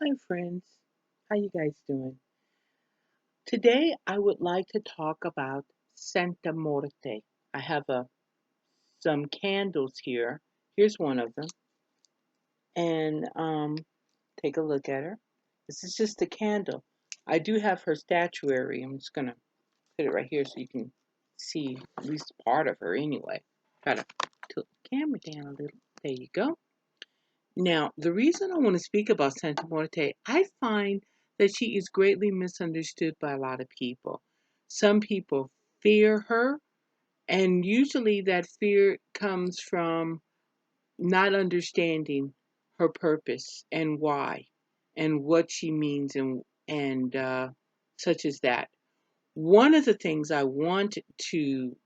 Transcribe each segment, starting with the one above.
Hi friends, how you guys doing? Today I would like to talk about Santa Muerte. I have some candles here. Here's one of them, and take a look at her. This is just a candle. I do have her statuary. I'm just gonna put it right here so you can see at least part of her anyway. Try to tilt the camera down a little. There you go. Now, the reason I want to speak about Santa Muerte, I find that she is greatly misunderstood by a lot of people. Some people fear her, and usually that fear comes from not understanding her purpose and why and what she means and such as that. One of the things I want to,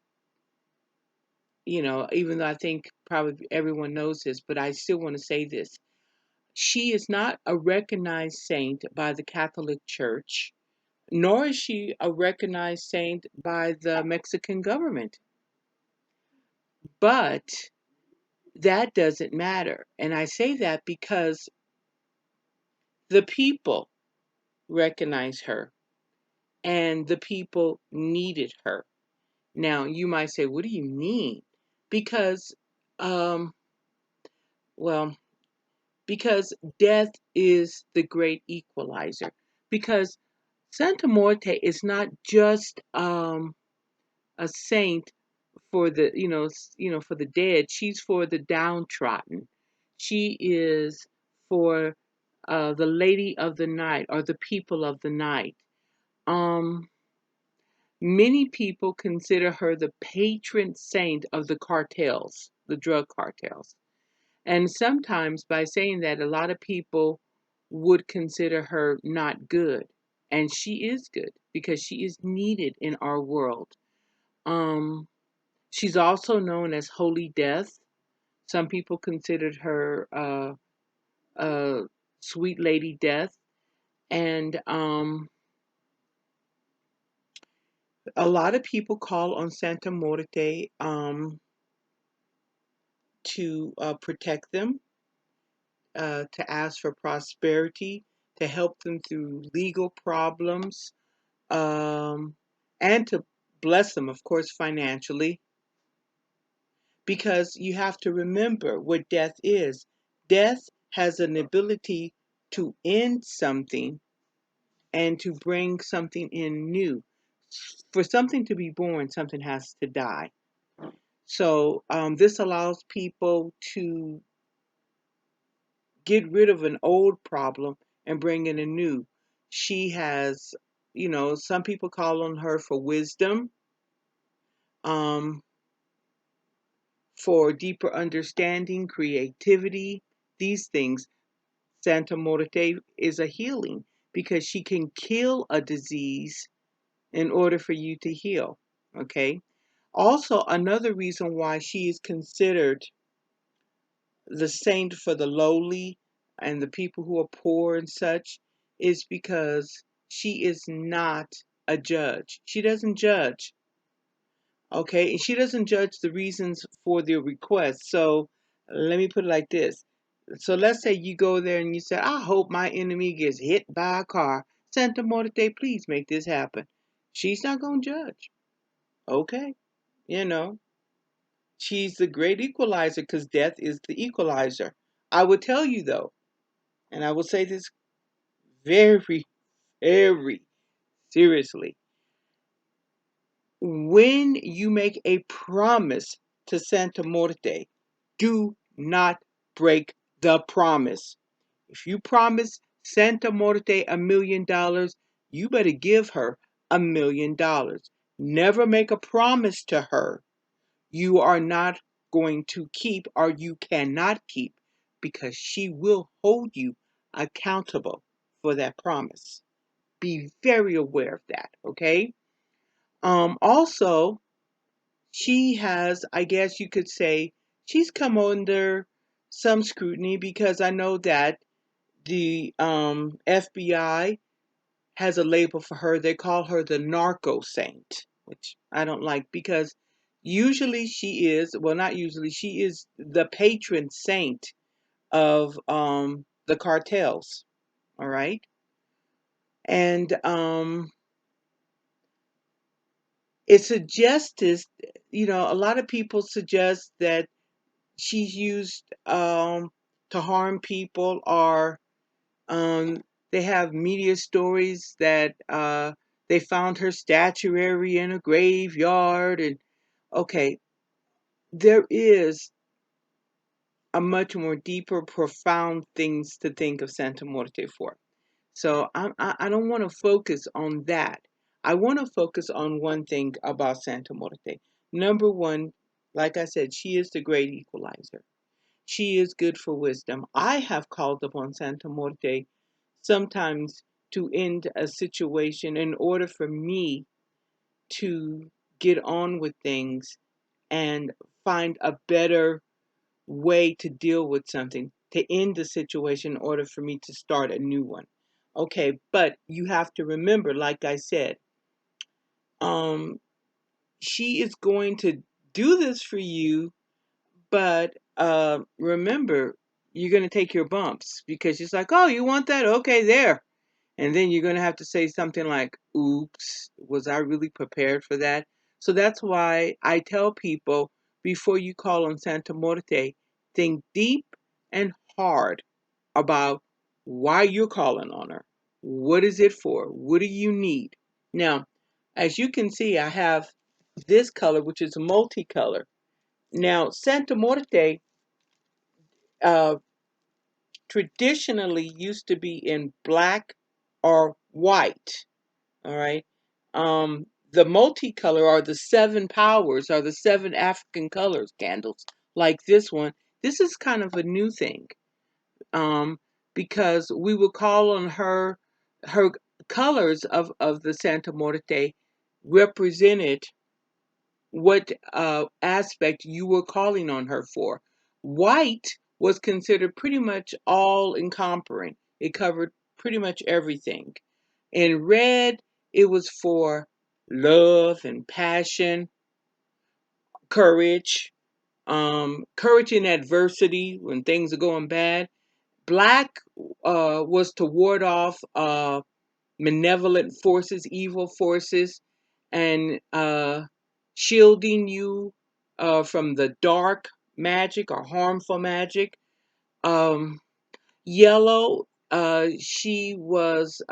even though I think probably everyone knows this, but I still want to say this. She is not a recognized saint by the Catholic Church, nor is she a recognized saint by the Mexican government. But that doesn't matter. And I say that because the people recognize her and the people needed her. Now, you might say, what do you mean? Because, um, well, because death is the great equalizer. Because Santa Muerte is not just a saint for the for the dead. She's for the downtrodden. She is for the lady of the night or the people of the night. Um, Many people consider her the patron saint of the cartels, the drug cartels. And sometimes by saying that, a lot of people would consider her not good. And she is good because she is needed in our world. Um, she's also known as Holy Death. Some people considered her Sweet Lady Death. And a lot of people call on Santa Muerte to protect them, to ask for prosperity, to help them through legal problems, um, and to bless them, of course, financially, because you have to remember what death is. Death has an ability to end something and to bring something in new. For something to be born, something has to die. So this allows people to get rid of an old problem and bring in a new. She has, some people call on her for wisdom, um, for deeper understanding, creativity, these things. Santa Muerte is a healing because she can kill a disease in order for you to heal. Okay. Also, another reason why she is considered the saint for the lowly and the people who are poor and such is because she is not a judge. She doesn't judge. Okay. And she doesn't judge the reasons for their request. So let me put it like this. So let's say you go there and you say, I hope my enemy gets hit by a car. Santa Muerte, please make this happen. She's not going to judge. Okay. You know, she's the great equalizer because death is the equalizer. I would tell you though, and I will say this very, very seriously. When you make a promise to Santa Muerte, do not break the promise. If you promise Santa Muerte $1 million, you better give her $1 million. Never make a promise to her you are not going to keep or you cannot keep because she will hold you accountable for that promise. Be very aware of that, okay? Also, she has, I guess you could say, she's come under some scrutiny because I know that the FBI has a label for her. They call her the narco saint, which I don't like because usually she is, well, not usually, she is the patron saint of the cartels. All right. And it suggests, a lot of people suggest that she's used to harm people, or um, they have media stories that they found her statuary in a graveyard. And okay, there is a much more deeper, profound things to think of Santa Muerte for. So I don't want to focus on that. I want to focus on one thing about Santa Muerte. Number one, like I said, she is the great equalizer. She is good for wisdom. I have called upon Santa Muerte sometimes to end a situation in order for me to get on with things and find a better way to deal with something, to end the situation in order for me to start a new one. Okay, but you have to remember, like I said, um, she is going to do this for you, but remember, you're going to take your bumps because she's like, oh, you want that? Okay, there. And then you're going to have to say something like, oops, was I really prepared for that? So that's why I tell people, before you call on Santa Muerte, think deep and hard about why you're calling on her. What is it for? What do you need? Now, as you can see, I have this color, which is a multicolor. Now, Santa Muerte uh, traditionally used to be in black or white. All right. The multicolor, or the seven powers, or the seven African colors candles, like this one. This is kind of a new thing, um, because we would call on her colors of the Santa Muerte represented what aspect you were calling on her for. White was considered pretty much all encompassing. It covered pretty much everything. In red, it was for love and passion, courage, courage in adversity when things are going bad. Black was to ward off malevolent forces, evil forces, and shielding you from the dark magic or harmful magic. Um, Yellow, she was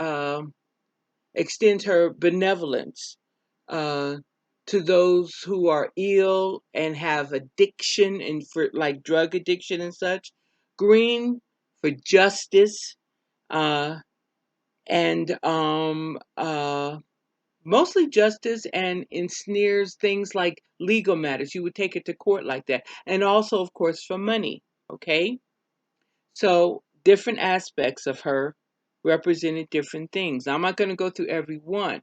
extends her benevolence uh, to those who are ill and have addiction, and for like drug addiction and such. Green for justice, uh, and mostly justice, and ensnares things like legal matters. You would take it to court like that. And also, of course, for money. Okay? So, different aspects of her represented different things. I'm not going to go through every one,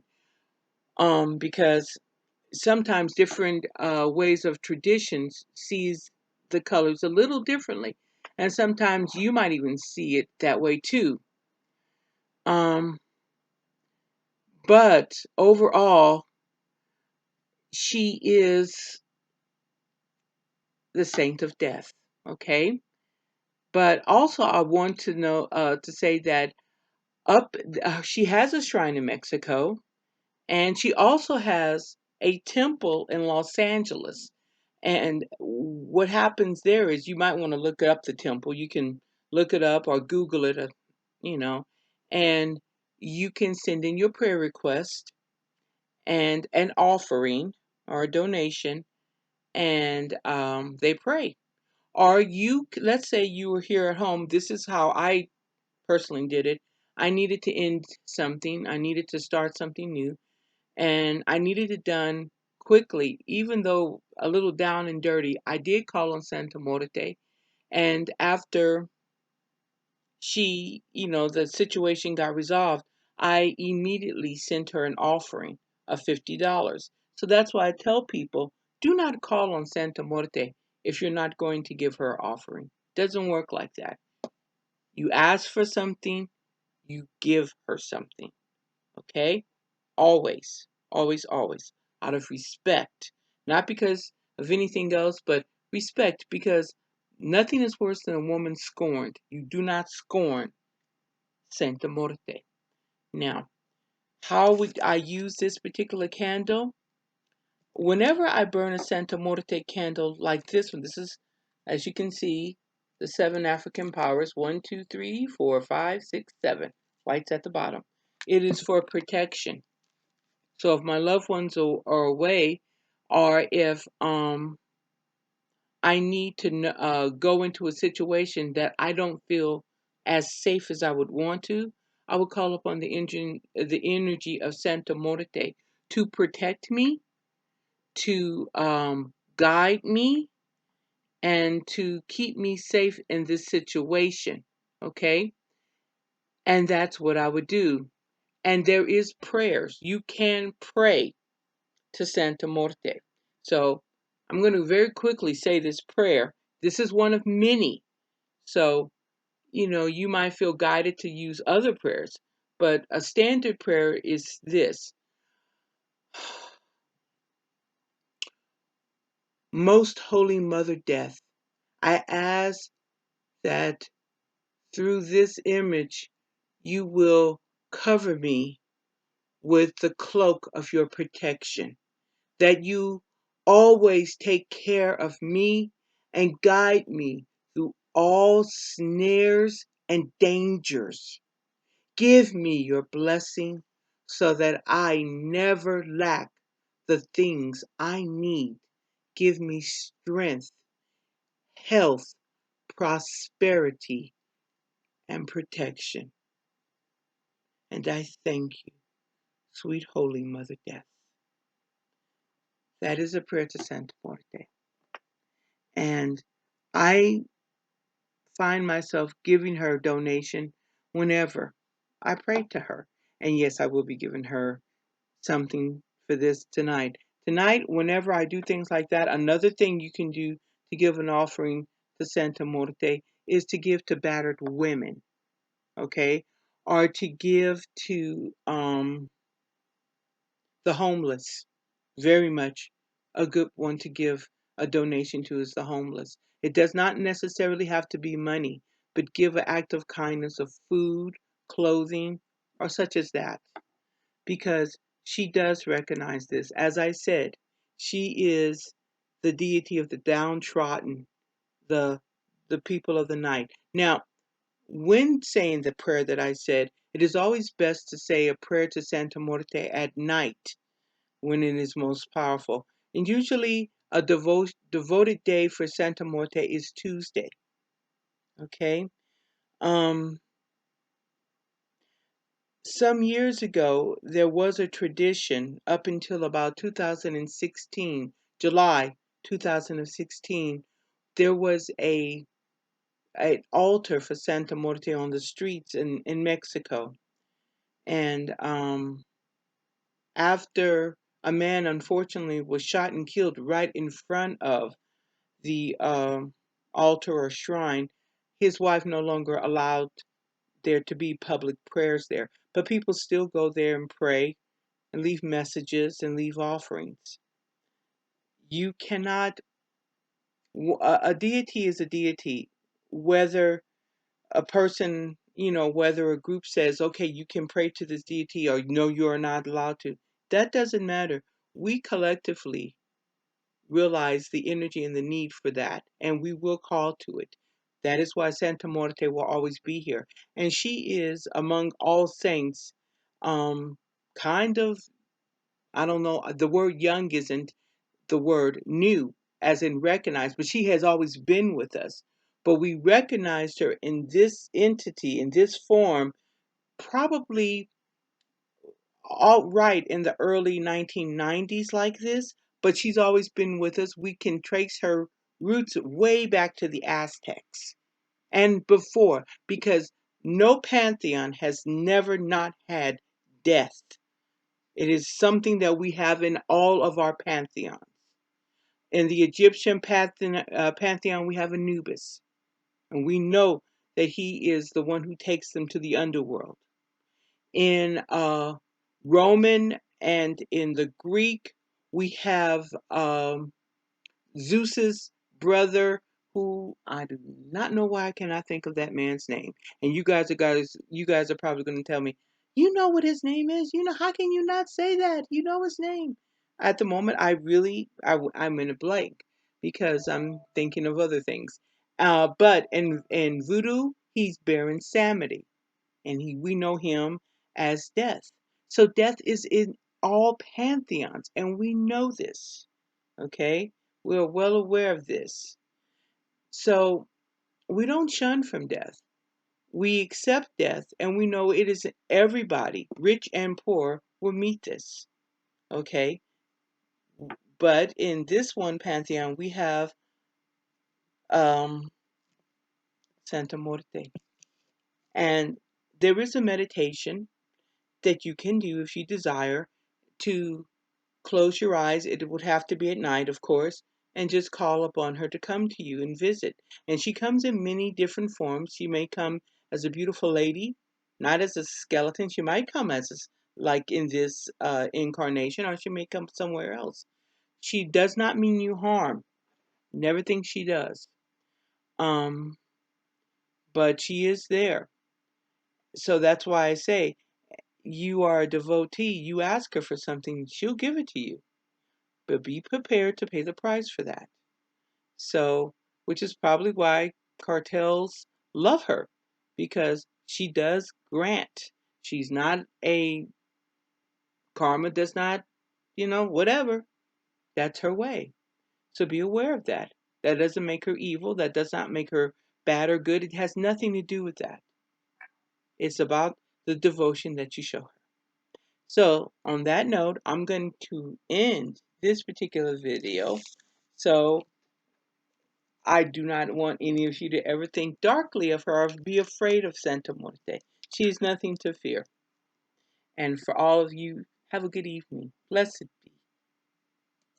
because sometimes different ways of traditions sees the colors a little differently. And sometimes you might even see it that way too. Um, but overall, she is the saint of death. Okay. But also, I want to to say that she has a shrine in Mexico, and she also has a temple in Los Angeles. And what happens there is, you might want to look up the temple. You can look it up or Google it, you know, and you can send in your prayer request and an offering or a donation, and they pray. Or let's say you were here at home. This is how I personally did it. I needed to end something, I needed to start something new, and I needed it done quickly. Even though a little down and dirty, I did call on Santa Muerte. And after the situation got resolved, I immediately sent her an offering of $50. So that's why I tell people, do not call on Santa Muerte if you're not going to give her an offering. Doesn't work like that. You ask for something, you give her something. Okay? Always, always, always. Out of respect. Not because of anything else, but respect, because nothing is worse than a woman scorned. You do not scorn Santa Muerte. Now, how would I use this particular candle? Whenever I burn a Santa Muerte candle like this one, this is, as you can see, the 7 African powers, 1, 2, 3, 4, 5, 6, 7, lights at the bottom. It is for protection. So if my loved ones are away, or if I need to go into a situation that I don't feel as safe as I would want to, I would call upon the energy of Santa Muerte to protect me, to guide me, and to keep me safe in this situation. Okay? And that's what I would do. And there is prayers. You can pray to Santa Muerte. So I'm going to very quickly say this prayer. This is one of many. So, you might feel guided to use other prayers, but a standard prayer is this. Most Holy Mother Death, I ask that through this image you will cover me with the cloak of your protection, that you always take care of me and guide me through all snares and dangers. Give me your blessing so that I never lack the things I need. Give me strength, health, prosperity, and protection. And I thank you, sweet Holy Mother Death. That is a prayer to Santa Muerte. And I find myself giving her a donation whenever I pray to her. And yes, I will be giving her something for this tonight. Tonight, whenever I do things like that, another thing you can do to give an offering to Santa Muerte is to give to battered women, okay? Or to give to the homeless. Very much a good one to give a donation to is the homeless. It does not necessarily have to be money, but give an act of kindness of food, clothing, or such as that. Because she does recognize this. As I said, she is the deity of the downtrodden, the people of the night. Now, when saying the prayer that I said, it is always best to say a prayer to Santa Muerte at night when it is most powerful. And usually a devoted day for Santa Muerte is Tuesday. Okay? Um, some years ago, there was a tradition up until about 2016, July 2016, there was an altar for Santa Muerte on the streets in Mexico. And after a man unfortunately was shot and killed right in front of the altar or shrine, his wife no longer allowed there to be public prayers there. But people still go there and pray and leave messages and leave offerings. You cannot, a deity is a deity, whether a person, whether a group says, okay, you can pray to this deity or no, you are not allowed to. That doesn't matter. We collectively realize the energy and the need for that, and we will call to it. That is why Santa Muerte will always be here. And she is, among all saints, kind of, I don't know, the word young isn't the word new, as in recognized, but she has always been with us. But we recognized her in this entity, in this form, probably right in the early 1990s like this, but she's always been with us. We can trace her roots way back to the Aztecs and before, because no pantheon has never not had death. It is something that we have in all of our pantheons. In the Egyptian pantheon, we have Anubis, and we know that he is the one who takes them to the underworld. In Roman and in the Greek, we have Zeus's brother who I do not know why I cannot think of that man's name. And you guys are probably going to tell me, you know what his name is. You know, how can you not say that? You know his name. At the moment, I'm in a blank because I'm thinking of other things. But in voodoo, he's Baron Samedi, and we know him as Death. So Death is in all pantheons, and we know this. Okay, we're well aware of this. So we don't shun from death. We accept death, and we know it is everybody, rich and poor, will meet this. Okay, but in this one pantheon, we have um, Santa Muerte, and there is a meditation that you can do if you desire to close your eyes. It would have to be at night, of course, and just call upon her to come to you and visit. And she comes in many different forms. She may come as a beautiful lady, not as a skeleton. She might come as like in this incarnation, or she may come somewhere else. She does not mean you harm. Never think she does. Um, but she is there. So that's why I say you are a devotee. You ask her for something, she'll give it to you. But be prepared to pay the price for that. So, which is probably why cartels love her, because she does grant. She's not a karma, does not, whatever. That's her way. So be aware of that. That doesn't make her evil. That does not make her bad or good. It has nothing to do with that. It's about the devotion that you show her. So, on that note, I'm going to end this particular video. So, I do not want any of you to ever think darkly of her or be afraid of Santa Muerte. She is nothing to fear. And for all of you, have a good evening. Blessed